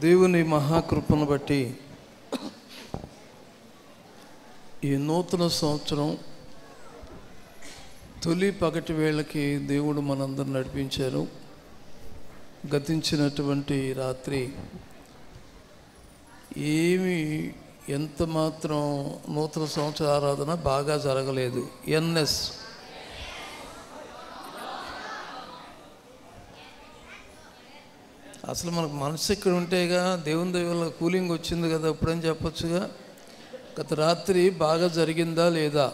దేవుని మహాకృపను బట్టి ఈ నూతన సంవత్సరం తొలి పగటి వేళకి దేవుడు మనందరూ నడిపించారు. గతించినటువంటి రాత్రి ఏమి ఎంత మాత్రం నూతన సంవత్సర ఆరాధన బాగా జరగలేదు. ఎన్ఎస్ అసలు మనకు మనసు ఇక్కడ ఉంటేగా దేవుని దైవంలో కూలింగ్ వచ్చింది కదా, ఇప్పుడని చెప్పొచ్చుగా. గత రాత్రి బాగా జరిగిందా లేదా?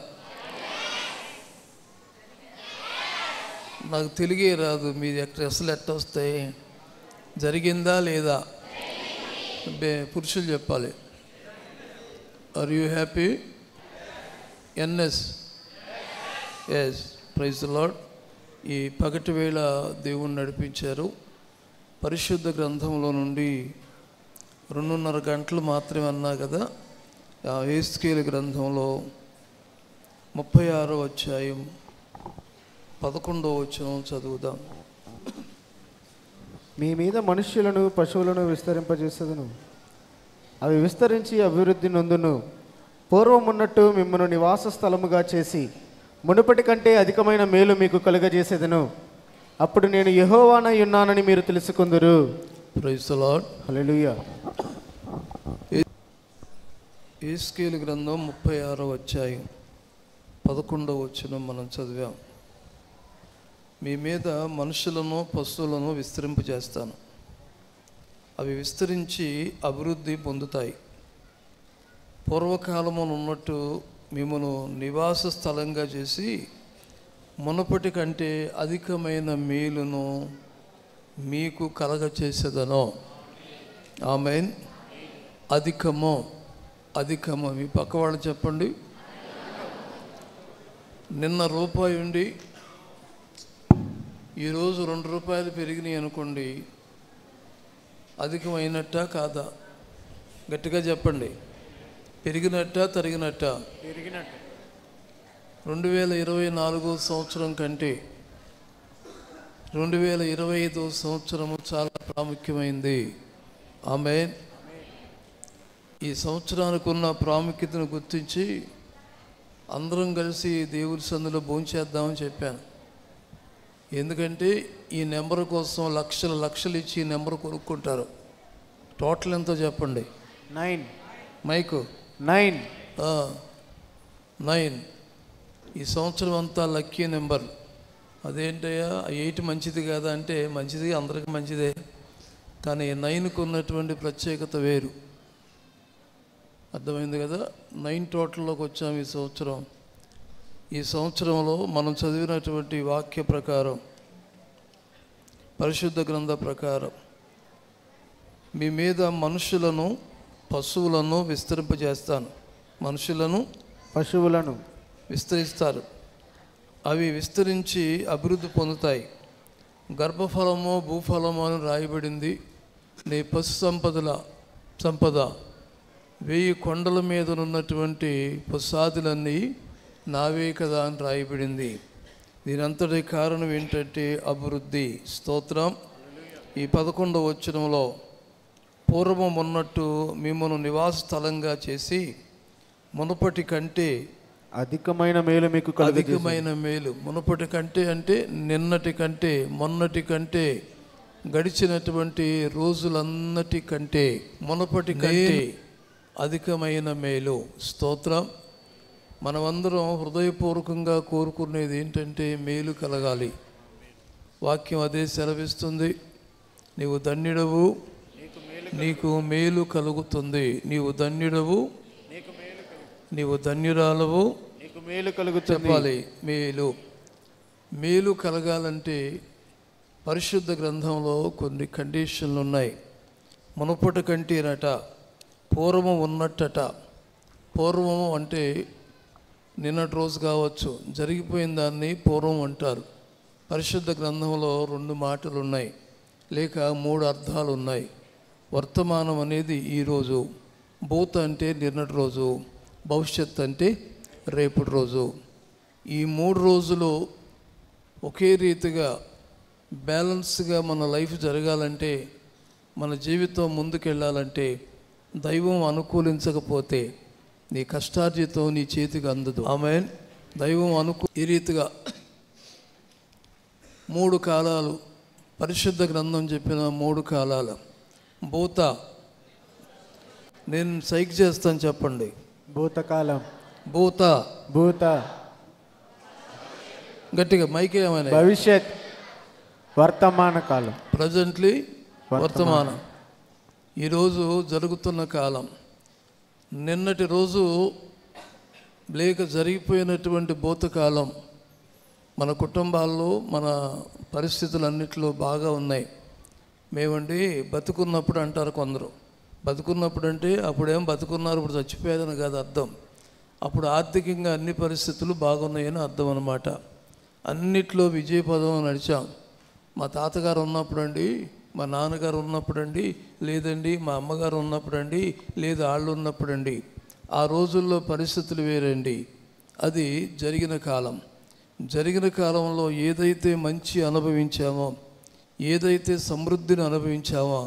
నాకు తెలుగే రాదు, మీది అసలు ఎట్ట వస్తాయి? జరిగిందా లేదా? పురుషులు చెప్పాలి. Are you happy? ఎన్ఎస్ ఎస్. Praise the lord. ఈ పగటి వేళ దేవుణ్ణి నడిపించారు. పరిశుద్ధ గ్రంథంలో నుండి 2.5 గంటలు మాత్రమే అన్నా కదా. యెహెజ్కేలు గ్రంథంలో 36వ అధ్యాయం 11వ వచనం చదువుదాం. మీ మీద మనుష్యులను పశువులను విస్తరింపజేసేదను, అవి విస్తరించి అభివృద్ధి నొందును. పూర్వం ఉన్నట్టు మిమ్మల్ని నివాస స్థలముగా చేసి మునుపటి కంటే అధికమైన మేలు మీకు కలుగజేసేదను. అప్పుడు నేను యెహోవానై ఉన్నానని మీరు తెలుసుకుందురు. Praise the lord. హల్లెలూయా. యెహెజ్కేలు గ్రంథం 36వ అధ్యాయం 11వ వచనం మనం చదివాం. మీ మీద మనుషులను పశువులను విస్తరింపజేస్తాను, అవి విస్తరించి అభివృద్ధి పొందుతాయి. పూర్వకాలమున ఉన్నట్టు మిమ్మల్ని నివాస స్థలంగా చేసి మునుపటి కంటే అధికమైన మేలును మీకు కలగచేసేదను. ఆమేన్. అధికము అధికము. మీ పక్క వాళ్ళు చెప్పండి. నిన్న రూపాయి ఉండి ఈరోజు 2 రూపాయలు పెరిగినాయి అనుకోండి, అధికమైనట్టా కాదా? గట్టిగా చెప్పండి. పెరిగినట్టా తరిగినట్టా? 2024 సంవత్సరం కంటే 2025 సంవత్సరము చాలా ప్రాముఖ్యమైంది. ఆమేన్. ఈ సంవత్సరానికి ఉన్న ప్రాముఖ్యతను గుర్తించి అందరం కలిసి దేవుడి సన్నిధిలో భోంచేద్దామని చెప్పాను. ఎందుకంటే ఈ నెంబర్ కోసం లక్షలు ఇచ్చి ఈ నెంబర్ కొనుక్కుంటారు. టోటల్ ఎంతో చెప్పండి. 9 మైకు 9. ఈ సంవత్సరం అంతా లక్కీ నెంబర్. అదేంటయ్యా 8 మంచిది కాదా అంటే, మంచిది, అందరికి మంచిదే, కానీ 9కు ఉన్నటువంటి ప్రత్యేకత వేరు. అర్థమైంది కదా. 9 టోటల్లోకి వచ్చాము ఈ సంవత్సరం. ఈ సంవత్సరంలో మనం చదివినటువంటి వాక్య ప్రకారం, పరిశుద్ధ గ్రంథ ప్రకారం మీ మీద మనుషులను పశువులను విస్తరింపజేస్తాను. మనుషులను పశువులను విస్తరిస్తారు, అవి విస్తరించి అభివృద్ధి పొందుతాయి. గర్భఫలము భూఫలము అని రాయబడింది. నీ పశు సంపద 1000 కొండల మీద ఉన్నటువంటి పశుసాదులన్నీ నావే కదా అని రాయబడింది. దీనంతటి కారణం ఏంటంటే అభివృద్ధి. స్తోత్రం. ఈ 11వ వచనంలో పూర్వం ఉన్నట్టు మిమ్మల్ని నివాస స్థలంగా చేసి మునుపటి కంటే అధికమైన మేలు మీకు అధికమైన మేలు. మునుపటి కంటే అంటే నిన్నటి కంటే, మొన్నటి కంటే, గడిచినటువంటి రోజులన్నటి కంటే, మునుపటి కంటే అధికమైన మేలు. స్తోత్రం. మనమందరం హృదయపూర్వకంగా కోరుకునేది ఏంటంటే మేలు కలగాలి. వాక్యం అదే సెలవిస్తుంది. నీవు ధన్యుడవు, నీకు మేలు కలుగుతుంది. నీవు ధన్యుడవు, నీవు ధన్యురాలవు, నీకు మేలు కలుగుతుంది. చెప్పాలి. మేలు కలగాలంటే పరిశుద్ధ గ్రంథంలో కొన్ని కండిషన్లు ఉన్నాయి. మునుపటి కంటేనట, పూర్వము ఉన్నట్టట. పూర్వము అంటే నిన్నటి రోజు కావచ్చు, జరిగిపోయిన దాన్ని పూర్వం అంటారు. పరిశుద్ధ గ్రంథంలో 2 మాటలు ఉన్నాయి, లేక 3 అర్థాలు ఉన్నాయి. వర్తమానం అనేది ఈరోజు, భూత అంటే నిన్నటి రోజు, భవిష్యత్ అంటే రేపటి రోజు. ఈ 3 రోజులు ఒకే రీతిగా బ్యాలెన్స్గా మన లైఫ్ జరగాలంటే మన జీవితం ముందుకెళ్ళాలంటే దైవం అనుకూలించకపోతే నీ కష్టార్జితం నీ చేతికి అందదు. ఆమేన్. దైవం ఈ రీతిగా 3 కాలాలు పరిశుద్ధ గ్రంథం చెప్పిన 3 కాలాలు. భూత, నేను సైక్ చేస్తాను చెప్పండి. భూతకాలం, భూత, భూత, గట్టిగా మైకే ఏమైనా, భవిష్యత్, వర్తమాన కాలం. ప్రజెంట్లీ, వర్తమానం. ఈరోజు జరుగుతున్న కాలం. నిన్నటి రోజు లేక జరిగిపోయినటువంటి భూతకాలం మన కుటుంబాల్లో మన పరిస్థితులన్నిటిలో బాగా ఉన్నాయి. మేమండి బతుకున్నప్పుడు అంటారు కొందరు. బతుకున్నప్పుడు అంటే అప్పుడేం బతుకున్నారు, ఇప్పుడు చచ్చిపోయారని కాదు అర్థం. అప్పుడు ఆర్థికంగా అన్ని పరిస్థితులు బాగున్నాయని అర్థం అన్నమాట. అన్నిట్లో విజయపదం నడిచాం. మా తాతగారు ఉన్నప్పుడండి, మా నాన్నగారు ఉన్నప్పుడండి, లేదండి మా అమ్మగారు ఉన్నప్పుడండి, లేదు వాళ్ళు ఉన్నప్పుడండి. ఆ రోజుల్లో పరిస్థితులు వేరండి. అది జరిగిన కాలం. జరిగిన కాలంలో ఏదైతే మంచి అనుభవించామో, ఏదైతే సమృద్ధిని అనుభవించామో,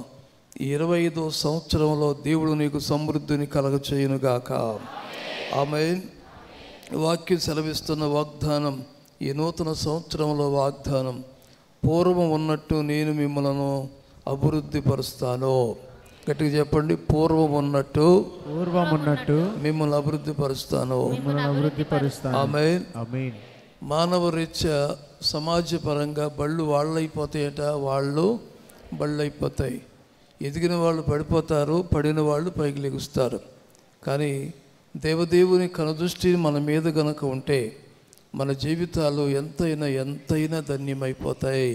25వ సంవత్సరంలో దేవుడు నీకు సమృద్ధిని కలగచేయునుగాక. ఆమేన్. వాక్యం సెలవిస్తున్న వాగ్దానం, ఈ నూతన సంవత్సరంలో వాగ్దానం, పూర్వం ఉన్నట్టు నేను మిమ్మల్ని అభివృద్ధి పరుస్తాను. గట్టిగా చెప్పండి, పూర్వం ఉన్నట్టు మిమ్మల్ని అభివృద్ధి పరుస్తాను. ఆమేన్. ఆమేన్. మానవ రీత్యా సమాజపరంగా బళ్ళు వాళ్ళైపోతాయట, వాళ్ళు బళ్ళైపోతాయి. ఎదిగిన వాళ్ళు పడిపోతారు, పడిన వాళ్ళు పైకి లెగుస్తారు. కానీ దేవదేవుని కనుదృష్టి మన మీద గనక ఉంటే మన జీవితాలు ఎంతైనా ధన్యమైపోతాయి.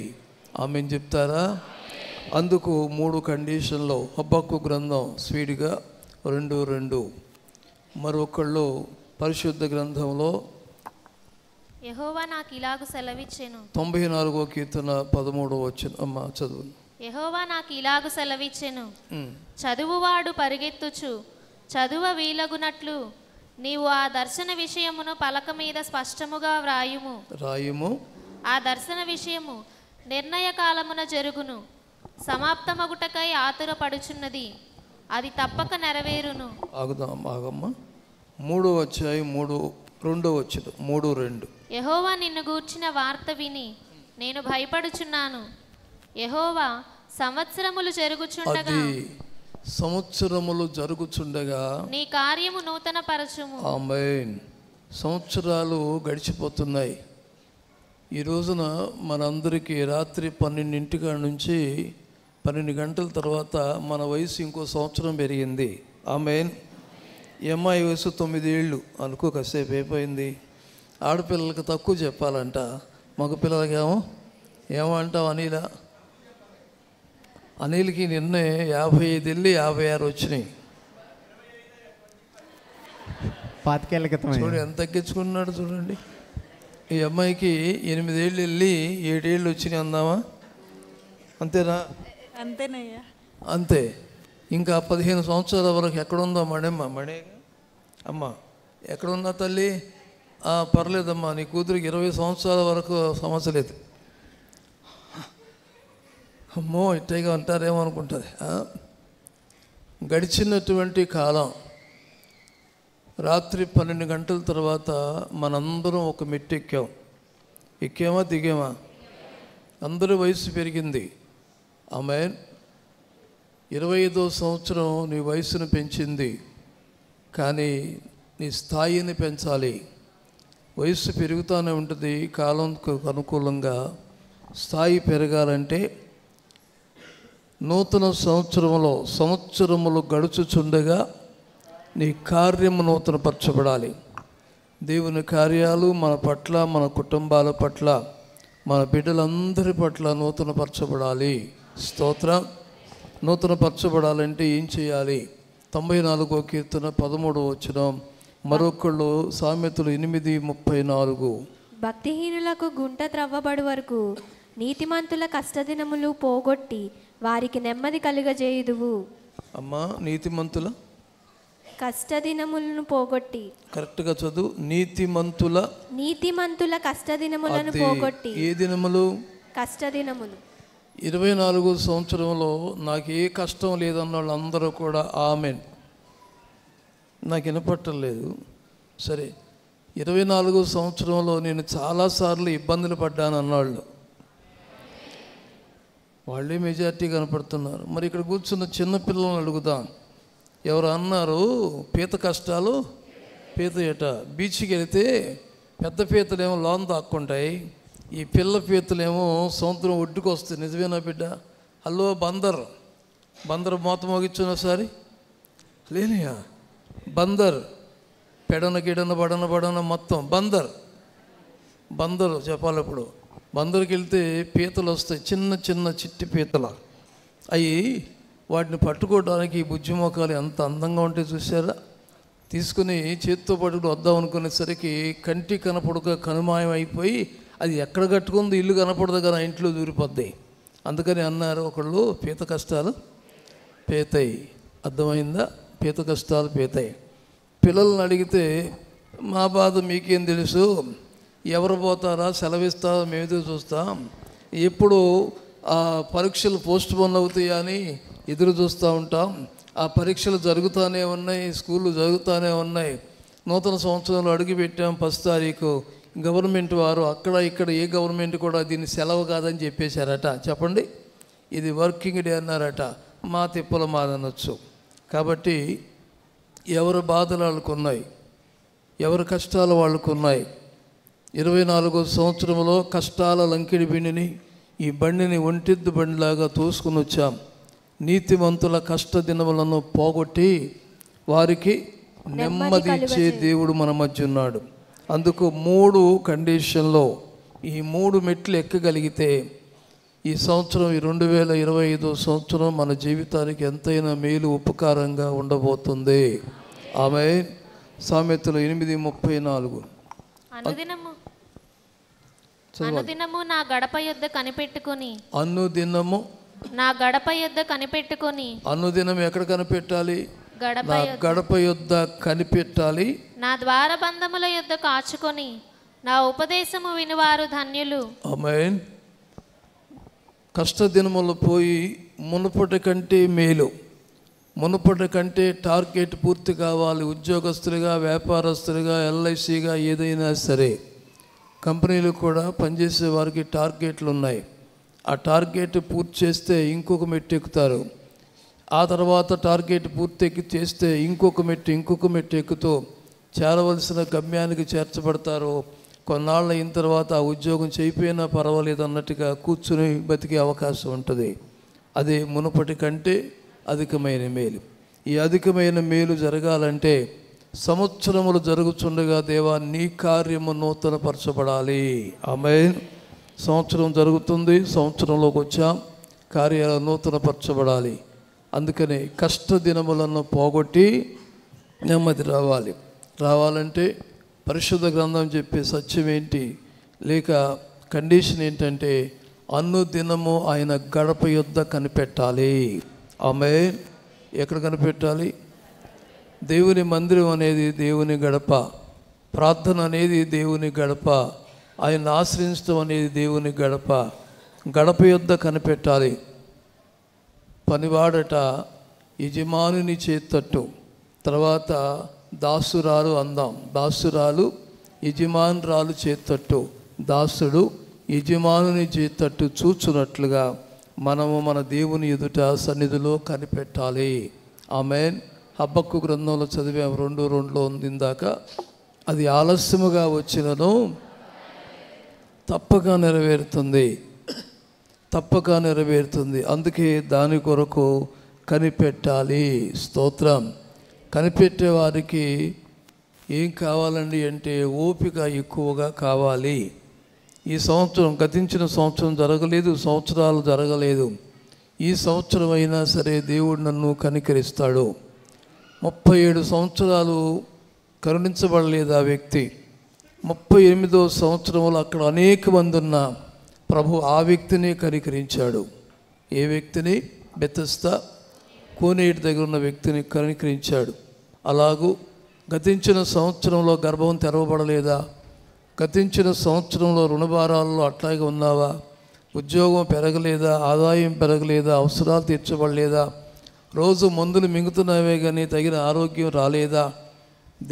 ఆమెను చెప్తారా? అందుకు 3 కండిషన్లో హబక్కు గ్రంథం స్పీడ్గా 2:2. మరొకళ్ళు పరిశుద్ధ గ్రంథంలో యెహోవా నాకు ఇలాగు సెలవిచ్చెను. 94వ కీర్తన 13వ వచనం. అమ్మ చదువు. యెహోవా నాకు ఇలాగు సెలవిచ్చెను, చదువువాడు పరిగెత్తుచు చదువ వీలగునట్లు నీవు ఆ దర్శన విషయమును పలక మీద స్పష్టముగా రాయుము. ఆ దర్శన విషయము నిర్ణయ కాలమున జరుగును. సమాప్తమగుటకై ఆతురపడుచున్నది, అది తప్పక నెరవేరును. ఆగమ్మ. 3వ అధ్యాయం 2వ వచనం. 3:2. యెహోవా నిన్ను గూర్చిన వార్త విని నేను భయపడుచున్నాను. యెహోవా సంవత్సరములు జరుగుచుండగా నీ కార్యము నూతన పరచుము. ఆమేన్. సంవత్సరాలు గడిచిపోతున్నాయి. ఈ రోజున మనందరికీ రాత్రి 12 నుంచి 12 గంటల తర్వాత మన వయసు ఇంకో సంవత్సరం పెరిగింది. ఆమేన్. ఈ అమ్మాయి వయసు 9 ఏళ్ళు అనుకో, కాసేపు అయిపోయింది. ఆడపిల్లలకి తక్కువ చెప్పాలంట, మగపిల్లలకి ఏమో అంటావు అనిలా? అనిల్కి నిన్నే 55 వెళ్ళి 56 వచ్చినాయి. 25 ఏళ్ల క్రితం చూడు ఎంత తగ్గించుకున్నాడు చూడండి. ఈ అమ్మాయికి 8 ఏళ్ళు వెళ్ళి 7 ఏళ్ళు వచ్చినాయి అందామా? అంతేనా? అంతేనయ్యా. అంతే. ఇంకా 15 సంవత్సరాల వరకు ఎక్కడుందో మణే అమ్మ ఎక్కడున్నా తల్లి? పర్లేదమ్మా, నీ కూతురికి 20 సంవత్సరాల వరకు సమస్య లేదు. అమ్మో ఇట్టేగా అంటారేమో అనుకుంటుంది. గడిచినటువంటి కాలం రాత్రి 12 గంటల తర్వాత మనందరం ఒక మెట్టు ఎక్కామా దిగామా? అందరి వయసు పెరిగింది. ఆమేన్. 25వ సంవత్సరం నీ వయసును పెంచింది, కానీ నీ స్థాయిని పెంచాలి. వయసు పెరుగుతూనే ఉంటుంది. కాలంకు అనుకూలంగా స్థాయి పెరగాలంటే నూతన సంవత్సరములు గడుచుచుండగా నీ కార్యము నూతనపరచబడాలి. దేవుని కార్యాలు మన పట్ల, మన కుటుంబాల పట్ల, మన బిడ్డలందరి పట్ల నూతనపరచబడాలి. స్తోత్రం. నూతనపరచబడాలంటే ఏం చేయాలి? 94వ కీర్తన 13వ వచనం. మరొకళ్ళు సామెతలు 8:34. భక్తిహీనులకు గుంట త్రవ్వబడు వరకు నీతిమంతుల కష్టదినములు పోగొట్టి వారికి నెమ్మది కలుగజేయుదువు. అమ్మా, నీతిమంతుల కష్టదినములను పోగొట్టి. కరెక్ట్గా చదువు. నీతిమంతుల కష్టదినములను పోగొట్టి. ఏ దినములు? కష్టదినములు. 24 సంవత్సరంలో నాకు ఏ కష్టం లేదన్న వాళ్ళందరూ కూడా ఆమెన్. నాకు వినపట్టలేదు. సరే, 24 సంవత్సరంలో నేను చాలాసార్లు ఇబ్బందులు పడ్డాను అన్నవాళ్ళు వాళ్ళే మెజార్టీ కనపడుతున్నారు. మరి ఇక్కడ కూర్చున్న చిన్నపిల్లలను అడుగుదాం, ఎవరు అన్నారు పీత కష్టాలు పీతయట? బీచ్కి వెళితే పెద్ద పీతలేమో లోన్ దాక్కుంటాయి, ఈ పిల్ల పీతలేమో సముద్రం ఒడ్డుకు వస్తాయి. నిజమేనా బిడ్డ? హలో బందర్ మోత మోగించున్న ఒకసారి లేనియా బందర్ పెడన గిడన బడన మొత్తం బందరు చెప్పాలి. ఇప్పుడు బందరుకి వెళ్తే పీతలు వస్తాయి, చిన్న చిన్న చిట్టి పీతలు. అవి వాటిని పట్టుకోవడానికి బుజ్జి మొక్కలు ఎంత అందంగా ఉంటాయి చూసారా? తీసుకుని చేతితో పట్టుకుని వద్దాం అనుకునేసరికి కంటి కనపడక కనుమాయం అయిపోయి అది ఎక్కడ కట్టుకుందో ఇల్లు కనపడదు కదా, ఇంట్లో దూరిపోద్ది. అందుకని అన్నారు ఒకళ్ళు, పీత కష్టాలు పీతాయి. అర్థమైందా? పీత కష్టాలు పీతాయి. పిల్లల్ని అడిగితే మా బాధ మీకేం తెలుసు, ఎవరు పోతారా సెలవిస్తారా మేమేదో చూస్తాం, ఎప్పుడు ఆ పరీక్షలు పోస్ట్ పోన్ అవుతాయా అని ఎదురు చూస్తూ ఉంటాం. ఆ పరీక్షలు జరుగుతూనే ఉన్నాయి, స్కూళ్ళు జరుగుతూనే ఉన్నాయి. నూతన సంవత్సరంలో అడుగుపెట్టాం 1 తారీఖు. గవర్నమెంట్ వారు అక్కడ ఇక్కడ ఏ గవర్నమెంట్ కూడా దీన్ని సెలవు కాదని చెప్పేశారట. చెప్పండి, ఇది వర్కింగ్ డే అన్నారట. మా తిప్పలు మాదనొచ్చు. కాబట్టి ఎవరి బాధలు వాళ్ళకున్నాయి, ఎవరి కష్టాలు వాళ్ళకున్నాయి. 24 సంవత్సరంలో కష్టాల లంకిడి బండిని, ఈ బండిని ఒంటెద్దు బండిలాగా తోసుకుని వచ్చాం. నీతిమంతుల కష్ట దినములను పోగొట్టి వారికి నెమ్మది ఇచ్చే దేవుడు మన మధ్య ఉన్నాడు. అందుకు 3 కండిషన్లో ఈ 3 మెట్లు ఎక్కగలిగితే ఈ సంవత్సరం, ఈ 2025 సంవత్సరం మన జీవితానికి ఎంతైనా మేలు ఉపకారంగా ఉండబోతుంది. ఆమె సామెతలు 8:34. అనుదినము నా గడప యొద్ద కనిపెట్టుకొని, అనుదినం ఎక్కడ కనిపెట్టాలి? గడప యొద్ద కనిపెట్టాలి. నా ద్వారబంధముల యొద్ద కాచుకొని నా ఉపదేశము వినువారు ధన్యులు. ఆమేన్. కష్టదినములు పోయి మునుపటి కంటే మేలు, మునుపటి కంటే టార్గెట్ పూర్తి కావాలి. ఉద్యోగస్తులుగా, వ్యాపారస్తులుగా, ఎల్ఐసిగా ఏదైనా సరే కంపెనీలు కూడా పనిచేసే వారికి టార్గెట్లు ఉన్నాయి. ఆ టార్గెట్ పూర్తి చేస్తే ఇంకొక మెట్టు ఎక్కుతారు. ఆ తర్వాత టార్గెట్ పూర్తి చేస్తే ఇంకొక మెట్టు ఎక్కుతూ చేరవలసిన గమ్యానికి చేర్చబడతారు. కొన్నాళ్ళు అయిన తర్వాత ఆ ఉద్యోగం చేయిపోయినా పర్వాలేదు అన్నట్టుగా కూర్చుని బతికే అవకాశం ఉంటుంది. అదే మునుపటి కంటే అధికమైన మేలు. ఈ అధికమైన మేలు జరగాలంటే సంవత్సరములు జరుగుతుండగా దేవా నీ కార్యము నూతనపరచబడాలి. ఆమేన్. సంవత్సరం జరుగుతుంది, సంవత్సరంలోకి వచ్చాం, కార్యాలు నూతనపరచబడాలి. అందుకని కష్ట దినములను పోగొట్టి నెమ్మది రావాలంటే పరిశుద్ధ గ్రంథం చెప్పే సత్యం ఏంటి, లేక కండిషన్ ఏంటంటే అనుదినము ఆయన గడప యొద్ద కనిపెట్టాలి. ఆమేన్. ఎక్కడ కనిపెట్టాలి? దేవుని మందిరం అనేది దేవుని గడప, ప్రార్థన అనేది దేవుని గడప, ఆయన ఆశ్రయించడం అనేది దేవుని గడప. గడప యొద్ద కనిపెట్టాలి. పనివాడట యజమానుని చేతట్టు, తర్వాత దాసురాలు అందాం. దాసురాలు యజమానురాలు చేతట్టు, దాసుడు యజమానుని చేతట్టు చూచున్నట్లుగా మనము మన దేవుని ఎదుట సన్నిధిలో కనిపెట్టాలి. ఆమేన్. హబక్కు గ్రంథంలో చదివాము 2:2 ఉంది ఇందాక. అది ఆలస్యముగా వచ్చినను తప్పక నెరవేరుతుంది. అందుకే దాని కొరకు కనిపెట్టాలి. స్తోత్రం. కనిపెట్టే వారికి ఏం కావాలండి అంటే ఓపిక ఎక్కువగా కావాలి. ఈ సంవత్సరం, గతించిన సంవత్సరం జరగలేదు, సంవత్సరాలు జరగలేదు. ఈ సంవత్సరం అయినా సరే దేవుడు నన్ను కనికరిస్తాడు. 37 సంవత్సరాలు కరుణించబడలేదు ఆ వ్యక్తి. 38వ సంవత్సరంలో అక్కడ అనేక మంది ఉన్న ప్రభు ఆ వ్యక్తిని కనికరించాడు. ఏ వ్యక్తిని? బెతెస్దా కోనేటి దగ్గర ఉన్న వ్యక్తిని కనికరించాడు. అలాగూ గతించిన సంవత్సరంలో గర్భం తెరవబడలేదా? గతించిన సంవత్సరంలో రుణభారాల్లో అట్లాగే ఉన్నావా? ఉద్యోగం పెరగలేదా, ఆదాయం పెరగలేదా, అవసరాలు తీర్చబడలేదా, రోజు మందులు మింగుతున్నావే కానీ తగిన ఆరోగ్యం రాలేదా,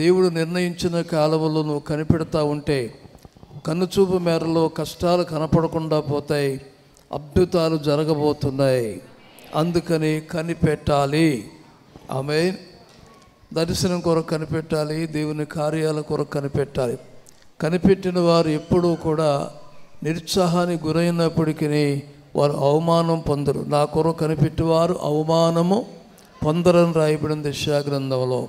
దేవుడు నిర్ణయించిన కాలంలో నువ్వు కనిపెడతా ఉంటే కన్నుచూపు మేరలో కష్టాలు కనపడకుండా పోతాయి, అద్భుతాలు జరగబోతున్నాయి. అందుకని కనిపెట్టాలి. ఆమేన్. దర్శనం కొరకు కనిపెట్టాలి, దేవుని కార్యాల కొరకు కనిపెట్టాలి. కనిపెట్టిన వారు ఎప్పుడూ కూడా నిరుత్సాహానికి గురైనప్పటికీ వారు అవమానం పొందరు. నా కొరకు కనిపెట్టేవారు అవమానము పొందరని రాయబడింది యెషయా గ్రంథంలో.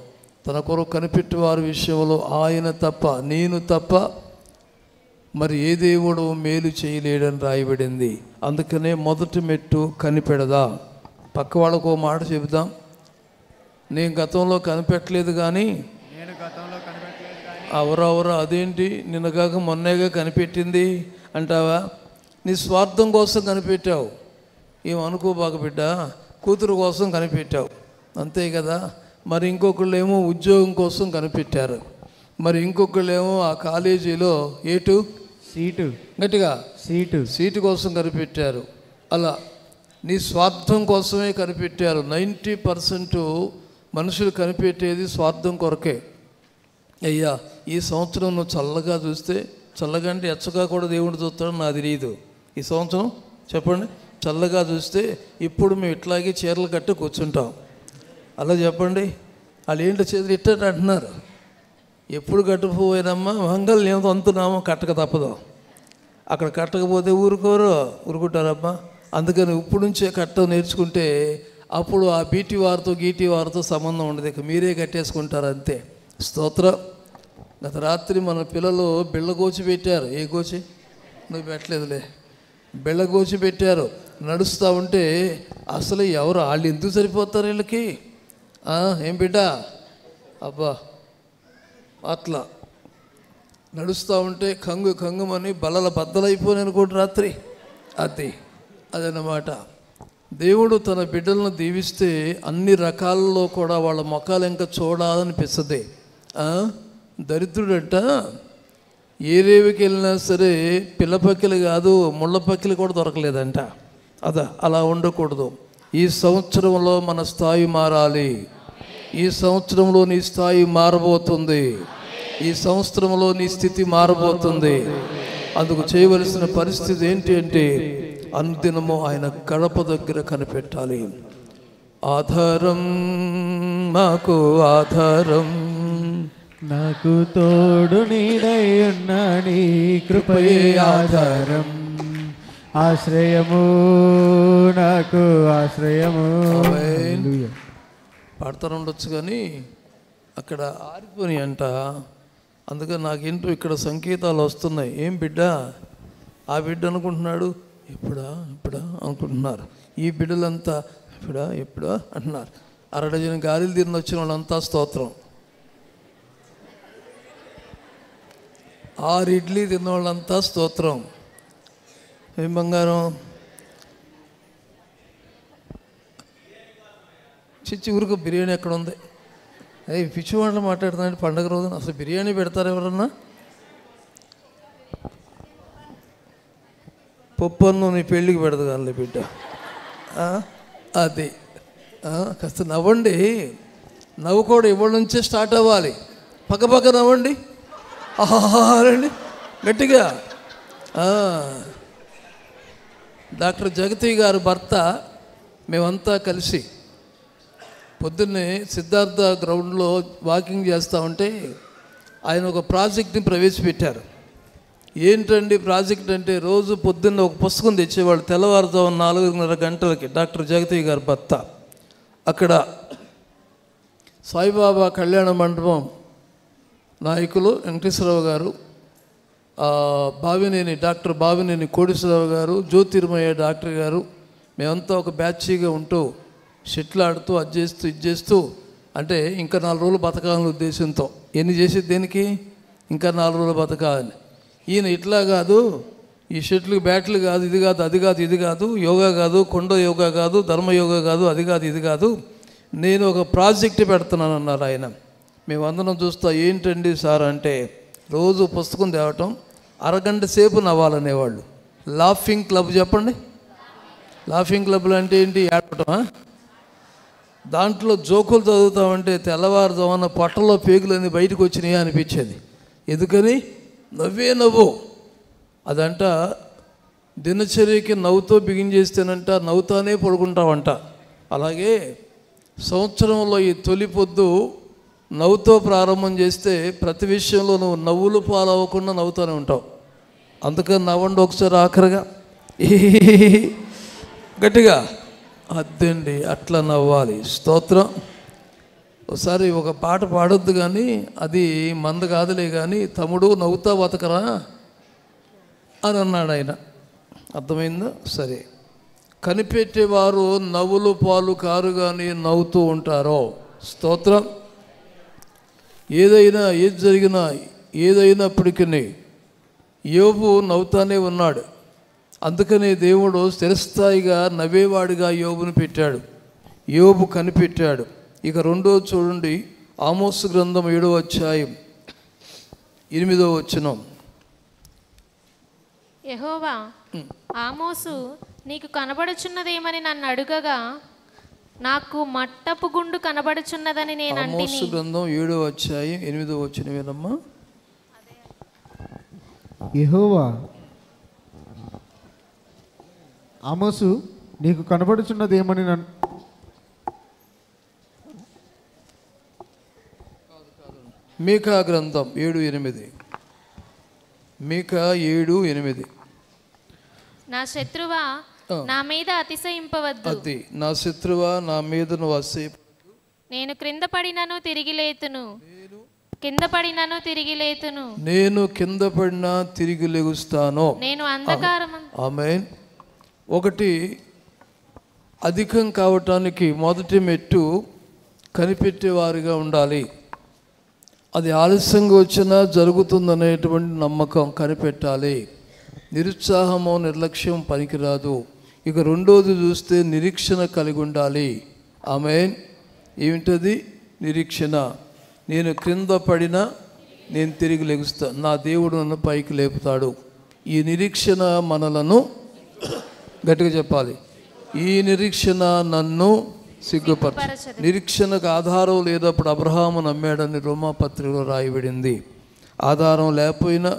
తన కొరకు కనిపెట్టేవారి విషయంలో ఆయన తప్ప, నేను తప్ప మరి ఏ దేవుడు మేలు చేయలేడని రాయబడింది. అందుకనే మొదటి మెట్టు కనిపెడదా. పక్క వాళ్ళకు ఓ మాట చెబుదాం, నేను గతంలో కనిపెట్టలేదు కానీ అవరవర అదేంటి నిన్నగాక మొన్నేగా కనిపెట్టింది అంటావా? నీ స్వార్థం కోసం కనిపెట్టావు. ఏమనుకోబాక బిడ్డ, కూతురు కోసం కనిపెట్టావు అంతే కదా. మరి ఇంకొకళ్ళేమో ఉద్యోగం కోసం కనిపెట్టారు, మరి ఇంకొకళ్ళేమో ఆ కాలేజీలో సీటు గట్టిగా సీటు కోసం కనిపెట్టారు. అలా నీ స్వార్థం కోసమే కనిపెట్టారు. 90% మనుషులు కనిపెట్టేది స్వార్థం కొరకే. అయ్యా ఈ సంవత్సరం నువ్వు చల్లగా చూస్తే, చల్లగా అంటే ఎచ్చగా కూడా దేవుడు చూస్తాడు నాకు తెలియదు. ఈ సంవత్సరం చెప్పండి, చల్లగా చూస్తే ఇప్పుడు మేము ఇట్లాగే చీరలు కట్టి కూర్చుంటాం. అలా చెప్పండి. వాళ్ళు ఏంటో చేతులు ఇట్టని అంటున్నారు. ఎప్పుడు కట్టుకుపోయినమ్మా మంగళం అంతున్నామో కట్టక తప్పదు. అక్కడ కట్టకపోతే ఊరుకుంటారమ్మా. అందుకని ఇప్పుడు నుంచే కట్టం నేర్చుకుంటే అప్పుడు ఆ బీటీ వారితో సంబంధం ఉండదు, ఇక మీరే కట్టేసుకుంటారు అంతే. స్తోత్రం. గత రాత్రి మన పిల్లలు బిళ్ళగోచి పెట్టారు. ఏ గోచి? నువ్వు పెట్టలేదులే. బిళ్ళగోచి పెట్టారు. నడుస్తూ ఉంటే అసలు ఎవరు వాళ్ళు ఎందుకు సరిపోతారు వీళ్ళకి? ఏం బిడ్డ అబ్బా అట్లా నడుస్తూ ఉంటే కంగుమని బల్లల బద్దలైపోయి అనుకోండి రాత్రి. అదన్నమాట. దేవుడు తన బిడ్డలను దీవిస్తే అన్ని రకాలలో కూడా వాళ్ళ ముఖాలు ఇంకా చూడాలనిపిస్తుంది. దరిద్రుడంట ఏ రేవికి వెళ్ళినా సరే పిల్లపక్కిలు కాదు ముళ్ళపక్కిలు కూడా దొరకలేదంట. అలా ఉండకూడదు. ఈ సంవత్సరంలో మన స్థాయి మారాలి. ఈ సంవత్సరంలో నీ స్థాయి మారబోతుంది. ఈ సంవత్సరంలో నీ స్థితి మారబోతుంది. అందుకు చేయవలసిన పరిస్థితి ఏంటి అంటే అనుదినము ఆయన గడప దగ్గర కనిపెట్టాలి. ఆధారం నాకు ఆధారం, నాకు తోడు నీడై ఉన్నా నీ కృపయే ఆధారం, ఆశ్రయము నాకు ఆశ్రయము. పాడుతూ ఉండొచ్చు కానీ అక్కడ ఆరిపోని అంట. అందుకని నాకేంటో ఇక్కడ సంకేతాలు వస్తున్నాయి. ఏం బిడ్డ? ఆ బిడ్డ అనుకుంటున్నాడు ఎప్పుడా అనుకుంటున్నారు. ఈ బిడ్డలంతా ఎప్పుడా అంటున్నారు. 6 డజన్ గాలిలు తిరిగి వచ్చిన వాళ్ళంతా స్తోత్రం. 6 ఇడ్లీ తిన్న వాళ్ళంతా స్తోత్రం. ఏం బంగారం? చిచ్చి ఊరికి బిర్యానీ ఎక్కడ ఉంది? పిచ్చి మాటలు మాట్లాడుతున్నాడు పండగ రోజున. అసలు బిర్యానీ పెడతారు ఎవరన్నా? పప్పు అన్నం నీ పెళ్ళికి పెడదు కానీ బిడ్డ. అది కాస్త నవ్వండి. నవ్వు కూడా ఇవ్వడం నుంచే స్టార్ట్ అవ్వాలి. పక్క నవ్వండి. రండి గట్టిగా. డాక్టర్ జగతి గారు భర్త మేమంతా కలిసి పొద్దున్నే సిద్ధార్థ గ్రౌండ్లో వాకింగ్ చేస్తూ ఉంటే ఆయన ఒక ప్రాజెక్ట్ని ప్రవేశపెట్టారు. ఏంటండి ప్రాజెక్ట్ అంటే రోజు పొద్దున్న ఒక పుస్తకం తెచ్చేవాళ్ళు తెల్లవారుజాము 4:30 గంటలకి. డాక్టర్ జగతి గారి భర్త అక్కడ సాయిబాబా కళ్యాణ మండపం నాయకులు వెంకటేశ్వరరావు గారు, డాక్టర్ బావినేని కోటేశ్వరరావు గారు, జ్యోతిర్మయ్య డాక్టర్ గారు, మేమంతా ఒక బ్యాచీగా ఉంటూ షెట్లు ఆడుతూ ఇది చేస్తూ అంటే ఇంకా 4 రోజులు బతకాలని ఉద్దేశంతో. ఎన్ని చేసేది దేనికి? ఇంకా 4 రోజులు బతకాలని. ఈయన ఇట్లా కాదు, ఈ షెట్లు బ్యాట్లు కాదు, ఇది కాదు, అది కాదు, ఇది కాదు, యోగా కాదు, కొండ యోగా కాదు, ధర్మయోగా కాదు, అది కాదు, ఇది కాదు, నేను ఒక ప్రాజెక్ట్ పెడుతున్నాను అన్నారు ఆయన. మేమందరం చూస్తా ఏంటండి సార్ అంటే రోజు పుస్తకం తేవటం, 1 గంట సేపు నవ్వాలనేవాళ్ళు. లాఫింగ్ క్లబ్ చెప్పండి. లాఫింగ్ క్లబ్లు అంటే ఏంటి? ఏడవటమా? దాంట్లో జోకులు చదువుతామంటే తెల్లవారుజామున పొట్టలో పేగులన్నీ బయటకు వచ్చినాయి అనిపించేది. ఎందుకని? నవ్వే నవ్వు. అదంట దినచర్యకి నవ్వుతో బిగిన్ చేస్తేనంట నవ్వుతానే పడుకుంటావంట. అలాగే సంవత్సరంలో ఈ తొలి పొద్దు నవ్వుతో ప్రారంభం చేస్తే ప్రతి విషయంలో నువ్వు నవ్వులు పాలవ్వకుండా నవ్వుతూనే ఉంటావు. అందుకని నవ్వండి ఒకసారి ఆఖరిగా గట్టిగా. అద్దండి, అట్లా నవ్వాలి. స్తోత్రం. ఒకసారి ఒక పాట పాడొద్దు కానీ అది మంద కాదులే కానీ, తమ్ముడు నవ్వుతా బతకరా అని అన్నాడు ఆయన. అర్థమైందా? సరే. కనిపెట్టేవారు నవ్వులు పాలు కారు కానీ నవ్వుతూ ఉంటారో. స్తోత్రం. ఏది జరిగినా ఏదైనప్పటికీ యోబు నవ్వుతానే ఉన్నాడు. అందుకనే దేవుడు స్థిరస్థాయిగా నవ్వేవాడిగా యోబును పెట్టాడు. యోబు కనిపెట్టాడు. ఇక రెండోది చూడండి, ఆమోసు గ్రంథం 7వ అధ్యాయం 8వ వచనం. యెహోవా, ఆమోసు నీకు కనబడుచున్నదేమని నన్ను అడుగగా నాకు మట్టపు గుండు కనబడుచున్నదని నేను అంటిని. ఆమోసు గ్రంథం 7వ అధ్యాయం 8వ వచనం వినమ్మా. యెహోవా, ఆమోసు నీకు కనబడుచున్నదేమని నన్ను. మీకా గ్రంథం 7:8. మీకా 7:8. నా శత్రువా నా మీద అతిశయింపవద్దు. అది నా శత్రువా నా మీద నువ్వు నేను క్రింద పడినను తిరిగి లేతును. కింద పడినను తిరిగి లేతును. నేను కింద పడినా తిరిగి లెగుస్తాను. నేను అంధకారం. ఆమేన్. ఒకటి అధికం కావటానికి మొదటి మెట్టు కనిపెట్టేవారిగా ఉండాలి. అది ఆలస్యంగా వచ్చినా జరుగుతుందనేటువంటి నమ్మకం కనిపెట్టాలి. నిరుత్సాహమో నిర్లక్ష్యం పనికిరాదు. ఇక రెండోది చూస్తే నిరీక్షణ కలిగి ఉండాలి. ఆమేన్. ఏమిటది? నిరీక్షణ. నేను క్రింద పడినా నేను తిరిగి లెగుస్తా, నా దేవుడు నన్ను పైకి లేపుతాడు. ఈ నిరీక్షణ మనలను, గట్టిగా చెప్పాలి, ఈ నిరీక్షణ నన్ను సిగ్గుపరచదు. నిరీక్షణకు ఆధారం లేనప్పుడు అబ్రహాము నమ్మాడని రోమాపత్రికలో రాయబడింది. ఆధారం లేకపోయినా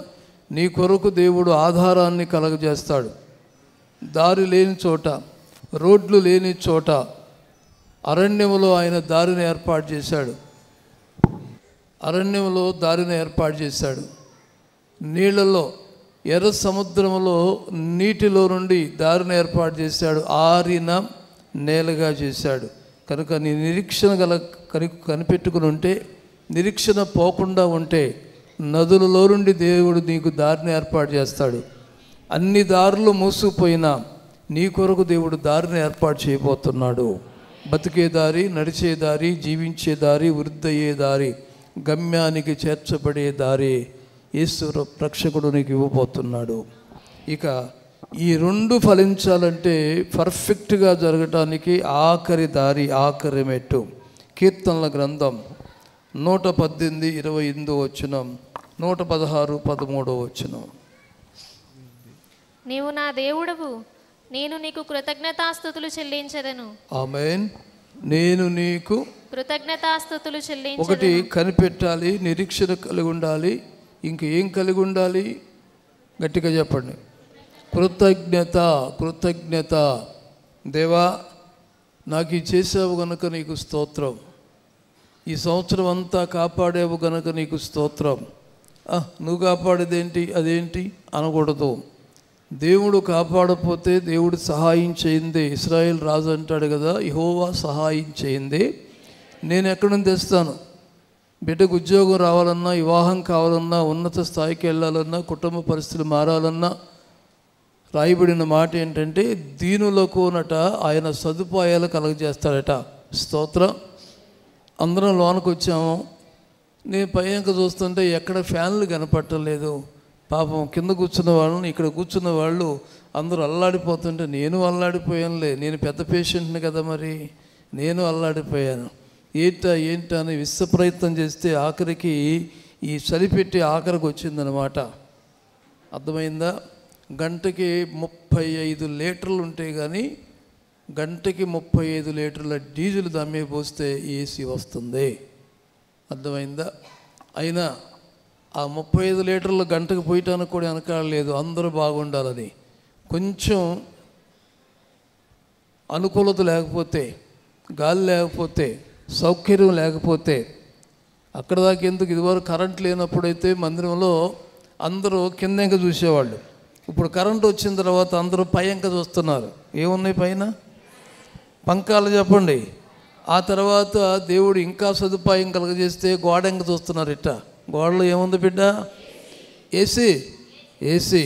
నీ కొరకు దేవుడు ఆధారాన్ని కలగజేస్తాడు. దారి లేని చోట, రోడ్లు లేని చోట అరణ్యంలో ఆయన దారిని ఏర్పాటు చేశాడు. అరణ్యంలో దారిని ఏర్పాటు చేశాడు. నీళ్ళలో, ఎర్ర సముద్రంలో నీటిలో నుండి దారిని ఏర్పాటు చేశాడు. ఆరిన నేలగా చేశాడు. కనుక నీ నిరీక్షణ కనిపెట్టుకుని ఉంటే, నిరీక్షణ పోకుండా ఉంటే నదులలో నుండి దేవుడు నీకు దారిని ఏర్పాటు చేస్తాడు. అన్ని దారులు మూసుకుపోయినా నీ కొరకు దేవుడు దారిని ఏర్పాటు చేయబోతున్నాడు. బతికే దారి, నడిచే దారి, జీవించే దారి, వృద్ధయ్యే దారి, గమ్యానికి చేర్చబడే దారి యేసు రక్షకుడు నీకు ఇవ్వబోతున్నాడు. ఇక ఈ రెండు ఫలించాలంటే, పర్ఫెక్ట్గా జరగటానికి ఆఖరి దారి, ఆఖరి మెట్టు. కీర్తనల గ్రంథం 118:28 వచనం, 116:13 వచనం. నీవు నా దేవుడవు, నేను నీకు కృతజ్ఞతాస్తుతులు చెల్లించెదను. ఆమేన్. నేను నీకు కృతజ్ఞతాస్తుతులు చెల్లించెదను. ఒకటి కనిపెట్టాలి, నిరీక్షణ కలిగి ఉండాలి. ఇంకేం కలిగి ఉండాలి? గట్టిగా చెప్పండి. కృతజ్ఞత. కృతజ్ఞత. దేవా, నాకు ఈ చేసావు గనుక నీకు స్తోత్రం. ఈ సంవత్సరం అంతా కాపాడేవు గనుక నీకు స్తోత్రం. నువ్వు కాపాడేదేంటి, అదేంటి అనకూడదు. దేవుడు కాపాడకపోతే దేవుడు సహాయం చేయిందే. ఇశ్రాయేల్ రాజు అంటాడు కదా, యెహోవా సహాయం చేయిందే నేను ఎక్కడి నుంచి తెస్తాను? బిడ్డకు ఉద్యోగం రావాలన్నా, వివాహం కావాలన్నా, ఉన్నత స్థాయికి వెళ్ళాలన్నా, కుటుంబ పరిస్థితులు మారాలన్నా రాయబడిన మాట ఏంటంటే, దీనులకునట ఆయన సదుపాయాలు కలగజేస్తాడట. స్తోత్రం. అందరం లోనికి వచ్చాము. నేను పైకి చూస్తుంటే ఎక్కడ ఫ్యాన్లు కనపట్టలేదు. పాపం కింద కూర్చున్న వాళ్ళని, ఇక్కడ కూర్చున్న వాళ్ళు అందరూ అల్లాడిపోతుంటే నేను అల్లాడిపోయానులే. నేను పెద్ద పేషెంట్ని కదా, మరి నేను అల్లాడిపోయాను. ఏంటా అని విశ్వ ప్రయత్నం చేస్తే ఆఖరికి ఈ చలిపెట్టి ఆఖరికి వచ్చిందనమాట. అర్థమైందా? గంటకి 35 లీటర్లు ఉంటాయి, కానీ గంటకి 35 లీటర్ల డీజిల్ దమ్మే పోస్తే ఏసీ వస్తుంది. అర్థమైందా? అయినా ఆ 35 లీటర్లు గంటకు పోయటానికి కూడా వెనకాడలేదు, అందరూ బాగుండాలని. కొంచెం అనుకూలత లేకపోతే, గాలి లేకపోతే, సౌకర్యం లేకపోతే అక్కడ దాకా ఎందుకు? ఇదివరకు కరెంట్ లేనప్పుడైతే మందిరంలో అందరూ కింద చూసేవాళ్ళు. ఇప్పుడు కరెంట్ వచ్చిన తర్వాత అందరూ పైంక చూస్తున్నారు. ఏమున్నాయి పైన? పంకాలు చెప్పండి. ఆ తర్వాత దేవుడు ఇంకా సదుపాయం కలగజేస్తే గోడంక చూస్తున్నారు. ఇట్ట గోడలో ఏముంది బిడ్డ? ఏసీ.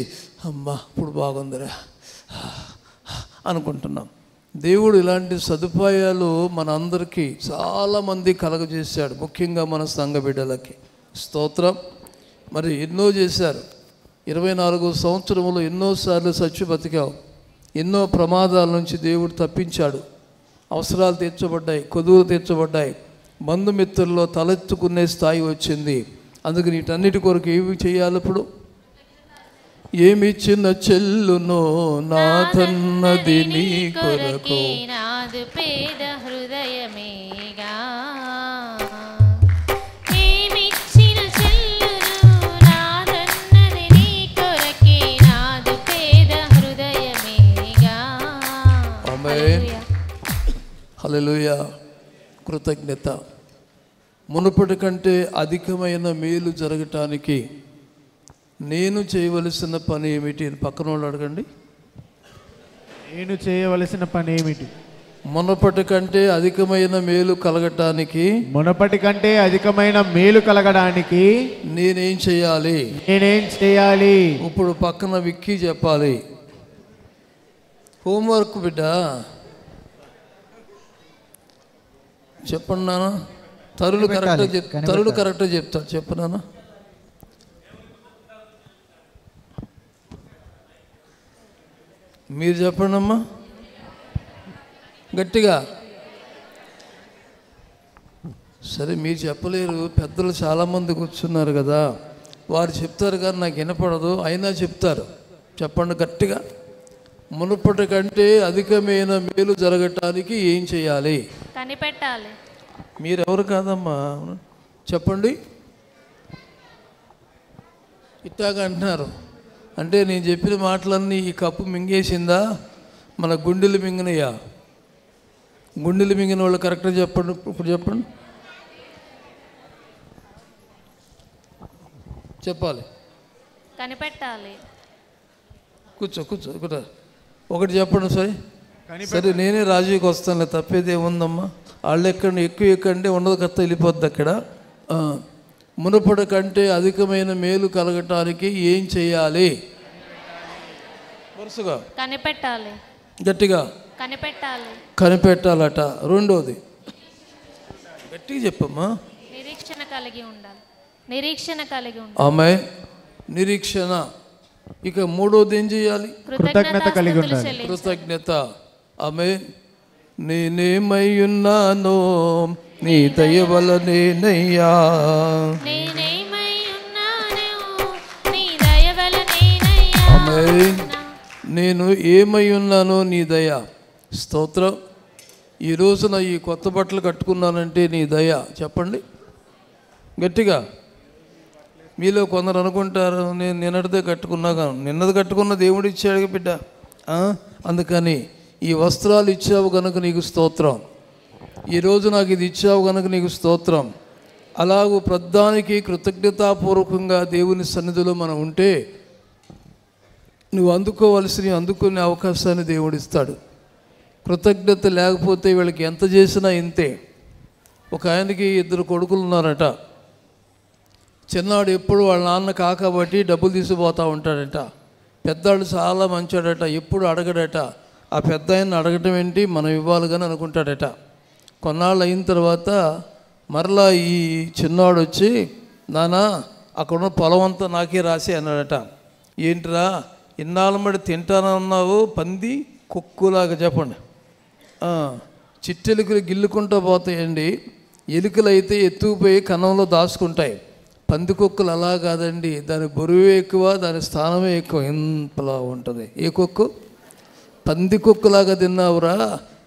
అమ్మా ఇప్పుడు బాగుందిరా అనుకుంటున్నాం. దేవుడు ఇలాంటి సదుపాయాలు మన అందరికీ చాలామంది కలగజేశాడు, ముఖ్యంగా మన సంఘ బిడ్డలకి. స్తోత్రం. మరి ఎన్నో చేశారు. 24 సంవత్సరములు ఎన్నోసార్లు చచ్చి బతికావు. ఎన్నో ప్రమాదాల నుంచి దేవుడు తప్పించాడు. అవసరాలు తీర్చబడ్డాయి, కొదువులు తీర్చబడ్డాయి, బంధుమిత్రుల్లో తలెత్తుకునే స్థాయి వచ్చింది. అందుకని వీటన్నిటి కొరకు ఏమి చేయాలి? ఇప్పుడు ఏమి చిన్న చెల్లునో నాథన్నది నీ కొరకు, నాదు పేద హృదయమేగా. హల్లెలూయా. కృతజ్ఞత. మునుపటి కంటే అధికమైన మేలు జరగటానికి నేను చేయవలసిన పని ఏమిటి? పక్కన వాళ్ళు అడగండి. నేను చేయవలసిన పని ఏమిటి? మునుపటి కంటే అధికమైన మేలు కలగటానికి, మునుపటి కంటే అధికమైన మేలు కలగడానికి నేనేం చేయాలి? ఇప్పుడు పక్కన విక్కీ చెప్పాలి. హోంవర్క్ బిడ్డ. చెప్పండి నాన్న. తరులు కరెక్ట్గా చెప్తాడు. చెప్పు నాన్న. మీరు చెప్పండి అమ్మా గట్టిగా. సరే మీరు చెప్పలేరు, పెద్దలు చాలామంది కూర్చున్నారు కదా, వారు చెప్తారు కానీ నాకు వినపడదు, అయినా చెప్తారు. చెప్పండి గట్టిగా. మునుపటి కంటే అధికమైన మేలు జరగటానికి ఏం చేయాలి? కనిపెట్టాలి. మీరెవరు కాదమ్మా, చెప్పండి. ఇట్టాగా అంటున్నారు అంటే నేను చెప్పిన మాటలన్నీ ఈ కప్పు మింగేసిందా? మన గుండెలు మింగినయా? గుండెలు మింగిన వాళ్ళు కరెక్ట్గా చెప్పండి. ఇప్పుడు చెప్పండి. చెప్పాలి. కనిపెట్టాలి. కూర్చో ఇక్కడ ఒకటి చెప్పండి. సరే నేనే రాజీకి వస్తానులే, తప్పేదేముందమ్మా. వాళ్ళు ఎక్కువ ఉండదు కత్త వెళ్ళిపోద్ది అక్కడ. మునుపటి కంటే అధికమైన మేలు కలగటానికి ఏం చేయాలి? వరుసగా కనిపెట్టాలి. గట్టిగా కనిపెట్టాలట. రెండోది గట్టిగా చెప్పమ్మా. నిరీక్షణ కలిగి ఉండాలి. ఆమె నిరీక్షణ. ఇక మూడోది ఏం చేయాలి? కృతజ్ఞత కలిగి ఉండాలి. కృతజ్ఞత. ఆమె నేనేమై ఉన్నానో నీ దయ వలనేనయ్యా. ఆమె నేను ఏమై ఉన్నానో నీ దయ. స్తోత్రం. ఈ రోజున ఈ కొత్త బట్టలు కట్టుకున్నానంటే నీ దయ. చెప్పండి గట్టిగా. మీలో కొందరు అనుకుంటారు నేను నిన్నటిదే కట్టుకున్నాగా. నిన్నది కట్టుకున్న దేవుడు ఇచ్చాడు బిడ్డ, అందుకని ఈ వస్త్రాలు ఇచ్చావు కనుక నీకు స్తోత్రం. ఈరోజు నాకు ఇది ఇచ్చావు కనుక నీకు స్తోత్రం. అలాగూ ప్రధానికి కృతజ్ఞతాపూర్వకంగా దేవుని సన్నిధిలో మనం ఉంటే నువ్వు అందుకునే అవకాశాన్ని దేవుడు ఇస్తాడు. కృతజ్ఞత లేకపోతే వీళ్ళకి ఎంత చేసినా ఇంతే. ఒక ఆయనకి 2 కొడుకులు ఉన్నారట. చిన్నాడు ఎప్పుడు వాళ్ళ నాన్న కాకబట్టి డబ్బులు తీసుకుపోతూ ఉంటాడట. పెద్దాడు చాలా మంచాడట, ఎప్పుడు అడగడట. ఆ పెద్ద ఆయన అడగటం ఏంటి, మనం ఇవ్వాలి కానీ అనుకుంటాడట. కొన్నాళ్ళు అయిన తర్వాత మరలా ఈ చిన్నాడు వచ్చి, నానా అక్కడున్న పొలం అంతా నాకే రాసి అన్నాడట. ఏంటిరా ఇన్నాళ్ళ మడి తింటానన్నావు, పంది కుక్కులాగా. చెప్పండి. చిట్టెలుకలు గిల్లుకుంటూ పోతాయండి, ఎలుకలు అయితే ఎత్తుకుపోయి కన్నంలో దాచుకుంటాయి. పందికొక్కులు అలా కాదండి, దాని బరువు ఎక్కువ, దాని స్థానమే ఎక్కువ, ఇంతలా ఉంటుంది. ఏ కొక్కు? పందికొక్కులాగా తిన్నావురా,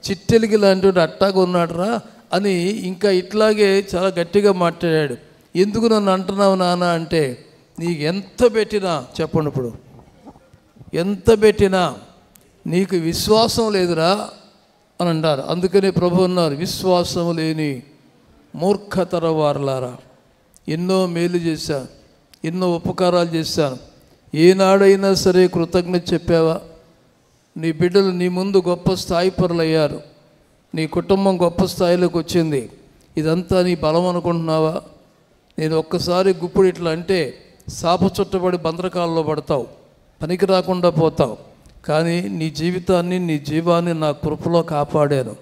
చిట్టెలికి లాంటి అట్టాగా ఉన్నాడురా అని ఇంకా ఇట్లాగే చాలా గట్టిగా మాట్లాడాడు. ఎందుకు నన్ను అంటున్నావు నాన్న అంటే, నీకు ఎంత పెట్టినా, చెప్పండి ఇప్పుడు, ఎంత పెట్టినా నీకు విశ్వాసం లేదురా అని అంటారు. అందుకనే ప్రభు అన్నారు, విశ్వాసం లేని మూర్ఖతర వారలారా, ఎన్నో మేలు చేశాను, ఎన్నో ఉపకారాలు చేశాను, ఏనాడైనా సరే కృతజ్ఞత చెప్పావా? నీ బిడ్డలు నీ ముందు గొప్ప స్థాయి పరులయ్యారు, నీ కుటుంబం గొప్ప స్థాయిలోకి వచ్చింది, ఇదంతా నీ బలం అనుకుంటున్నావా? నేను ఒక్కసారి గుప్పుడు ఇట్లా అంటే శాప చుట్టబడి బంధకాల్లో పడతావు, పనికి రాకుండా పోతావు. కానీ నీ జీవితాన్ని, నీ జీవాన్ని నా కృపలో కాపాడాను,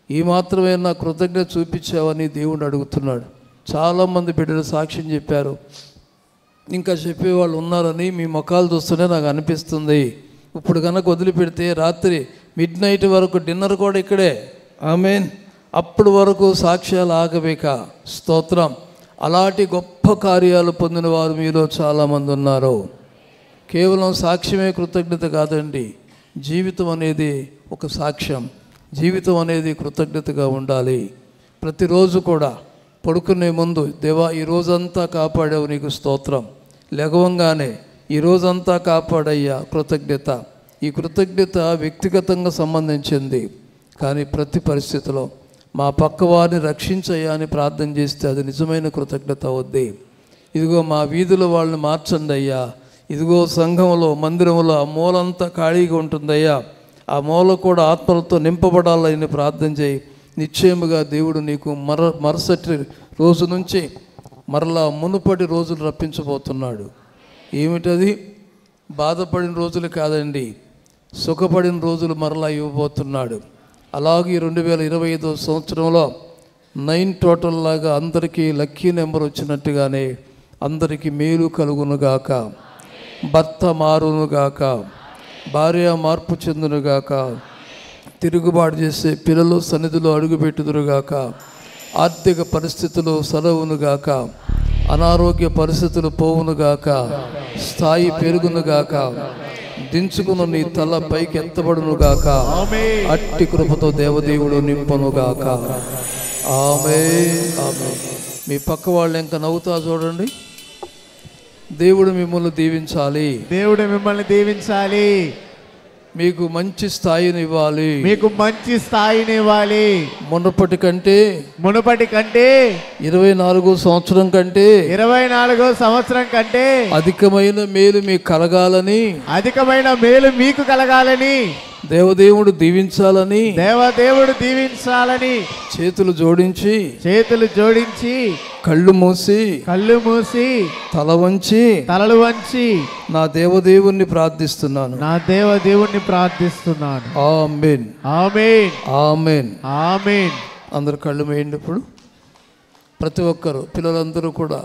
ఈ మాత్రమే నా కృతజ్ఞత చూపించావని దేవుడు అడుగుతున్నాడు. చాలామంది బిడ్డలు సాక్ష్యం చెప్పారు, ఇంకా చెప్పేవాళ్ళు ఉన్నారని మీ ముఖాలు చూస్తూనే నాకు అనిపిస్తుంది. ఇప్పుడు కనుక వదిలిపెడితే రాత్రి మిడ్ నైట్ వరకు డిన్నర్ కూడా ఇక్కడే, ఆమేన్, అప్పుడు వరకు సాక్ష్యాలు ఆగబేక. స్తోత్రం. అలాంటి గొప్ప కార్యాలు పొందిన వారు మీలో చాలామంది ఉన్నారు. కేవలం సాక్ష్యమే కృతజ్ఞత కాదండి, జీవితం అనేది ఒక సాక్ష్యం, జీవితం అనేది కృతజ్ఞతగా ఉండాలి. ప్రతిరోజు కూడా పడుకునే ముందు, దేవా ఈ రోజంతా కాపాడావు, నీకు స్తోత్రం. లెగవంగానే ఈ రోజంతా కాపాడయ్యా, కృతజ్ఞత. ఈ కృతజ్ఞత వ్యక్తిగతంగా సంబంధించింది, కానీ ప్రతి పరిస్థితిలో మా పక్కవారిని రక్షించయ్యా అని ప్రార్థన చేస్తే అది నిజమైన కృతజ్ఞత అవుద్ది. ఇదిగో మా వీధిలో వాళ్ళని మార్చండి అయ్యా, ఇదిగో సంఘంలో, మందిరంలో ఆ మూలంతా ఖాళీగా ఉంటుందయ్యా, ఆ మూల కూడా ఆత్మలతో నింపబడాలని ప్రార్థన చేయి. నిశ్చయముగా దేవుడు నీకు మరుసటి రోజు నుంచి మరలా మునుపటి రోజులు రప్పించబోతున్నాడు. ఏమిటది? బాధపడిన రోజులు కాదండి, సుఖపడిన రోజులు మరలా ఇవ్వబోతున్నాడు. అలాగే 2025 సంవత్సరంలో 9 టోటల్ లాగా అందరికీ లక్కీ నెంబర్ వచ్చినట్టుగానే అందరికీ మేలు కలుగునుగాక, భర్త మారునుగాక, భార్య మార్పు చెందునుగాక, తిరుగుబాటు చేసే పిల్లలు సన్నిధిలో అడుగుపెట్టుదురుగాక, ఆర్థిక పరిస్థితులు సలవునుగాక, అనారోగ్య పరిస్థితులు పోవునుగాక, స్థాయి పెరుగునుగాక, దించుకున్న నీ తల పైకి ఎత్తబడునుగాక, అట్టి కృపతో దేవదేవుడు నింపనుగాక. ఆమేన్, ఆమేన్. మీ పక్క వాళ్ళు ఇంకా నవ్వుతా చూడండి. దేవుడు మిమ్మల్ని దీవించాలి, దేవుడు మిమ్మల్ని దీవించాలి, మీకు మంచి స్థాయిని ఇవ్వాలి, మీకు మంచి స్థాయిని ఇవ్వాలి. మునుపటి కంటే 24 సంవత్సరం కంటే 24 సంవత్సరం కంటే అధికమైన మేలు మీకు కలగాలని, అధికమైన మేలు మీకు కలగాలని, దేవదేవుడు దీవించాలని, దేవదేవుడు దీవించాలని చేతులు జోడించి కళ్ళు మూసి తలలు వంచి నా దేవదేవుణ్ణి ప్రార్థిస్తున్నాను, ఆమేన్, ఆమేన్, ఆమేన్, ఆమేన్. అందరు కళ్ళు మూయండి. ఇప్పుడు ప్రతి ఒక్కరు, పిల్లలందరూ కూడా